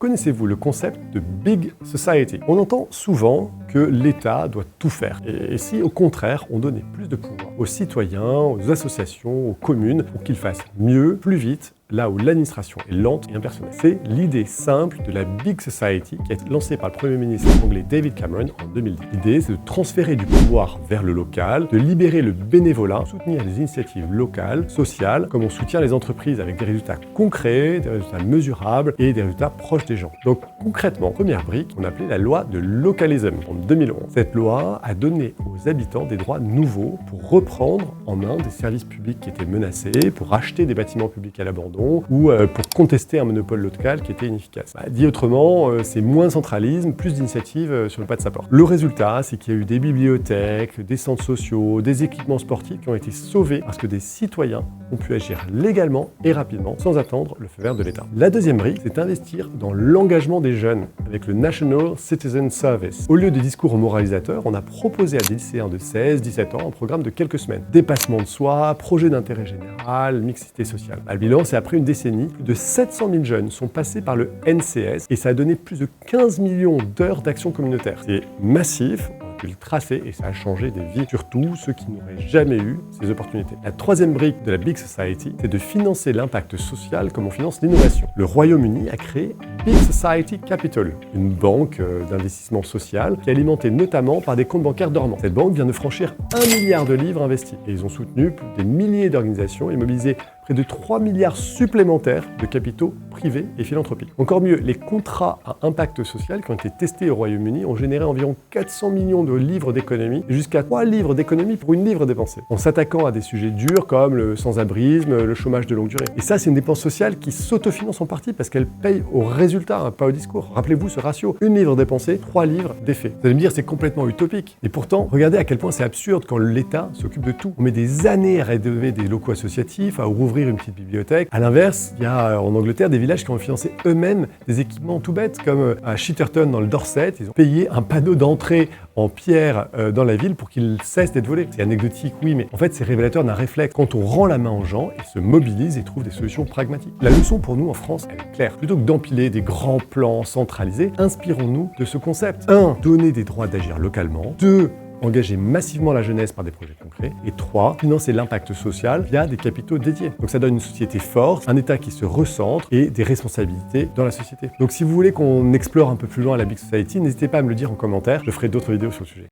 Connaissez-vous le concept de Big Society? On entend souvent que l'État doit tout faire. Et si, au contraire, on donnait plus de pouvoir aux citoyens, aux associations, aux communes, pour qu'ils fassent mieux, plus vite, là où l'administration est lente et impersonnelle. C'est l'idée simple de la Big Society qui a été lancée par le Premier ministre anglais David Cameron en 2010. L'idée, c'est de transférer du pouvoir vers le local, de libérer le bénévolat, soutenir les initiatives locales, sociales, comme on soutient les entreprises avec des résultats concrets, des résultats mesurables et des résultats proches des gens. Donc concrètement, première brique, on appelait la loi de localism en 2011. Cette loi a donné aux habitants des droits nouveaux pour reprendre en main des services publics qui étaient menacés, pour racheter des bâtiments publics à l'abandon, ou pour contester un monopole local qui était inefficace. Dit autrement, c'est moins centralisme, plus d'initiatives sur le pas de sa porte. Le résultat, c'est qu'il y a eu des bibliothèques, des centres sociaux, des équipements sportifs qui ont été sauvés parce que des citoyens ont pu agir légalement et rapidement sans attendre le feu vert de l'État. La deuxième brique, c'est investir dans l'engagement des jeunes avec le National Citizen Service. Au lieu de discours moralisateurs, on a proposé à des lycéens de 16-17 ans un programme de quelques semaines. Dépassement de soi, projet d'intérêt général, mixité sociale. Le bilan, c'est après une décennie, plus de 700 000 jeunes sont passés par le NCS et ça a donné plus de 15 millions d'heures d'action communautaire. C'est massif, on a pu le tracer et ça a changé des vies, surtout ceux qui n'auraient jamais eu ces opportunités. La troisième brique de la Big Society, c'est de financer l'impact social comme on finance l'innovation. Le Royaume-Uni a créé Big Society Capital, une banque d'investissement social qui est alimentée notamment par des comptes bancaires dormants. Cette banque vient de franchir 1 milliard de livres investis et ils ont soutenu plus des milliers d'organisations et mobilisé près de 3 milliards supplémentaires de capitaux privés et philanthropiques. Encore mieux, les contrats à impact social qui ont été testés au Royaume-Uni ont généré environ 400 millions de livres d'économie et jusqu'à 3 livres d'économie pour une livre dépensée, en s'attaquant à des sujets durs comme le sans-abrisme, le chômage de longue durée. Et ça, c'est une dépense sociale qui s'autofinance en partie parce qu'elle paye au résultat, pas au discours. Rappelez-vous ce ratio, une livre dépensée, 3 livres d'effet. Vous allez me dire, c'est complètement utopique. Et pourtant, regardez à quel point c'est absurde quand l'État s'occupe de tout. On met des années à rénover des locaux associatifs, à rouvrir une petite bibliothèque. À l'inverse, il y a en Angleterre des villages qui ont financé eux-mêmes des équipements tout bêtes, comme à Shitterton dans le Dorset, ils ont payé un panneau d'entrée en pierre dans la ville pour qu'il cesse d'être volé. C'est anecdotique, oui, mais en fait, c'est révélateur d'un réflexe. Quand on rend la main aux gens, ils se mobilisent et trouvent des solutions pragmatiques. La leçon pour nous en France, elle est claire. Plutôt que d'empiler des grands plans centralisés, inspirons-nous de ce concept. 1. Donner des droits d'agir localement. 2. Engager massivement la jeunesse par des projets concrets. Et 3. Financer l'impact social via des capitaux dédiés. Donc ça donne une société forte, un État qui se recentre et des responsabilités dans la société. Donc si vous voulez qu'on explore un peu plus loin la Big Society, n'hésitez pas à me le dire en commentaire, je ferai d'autres vidéos sur le sujet.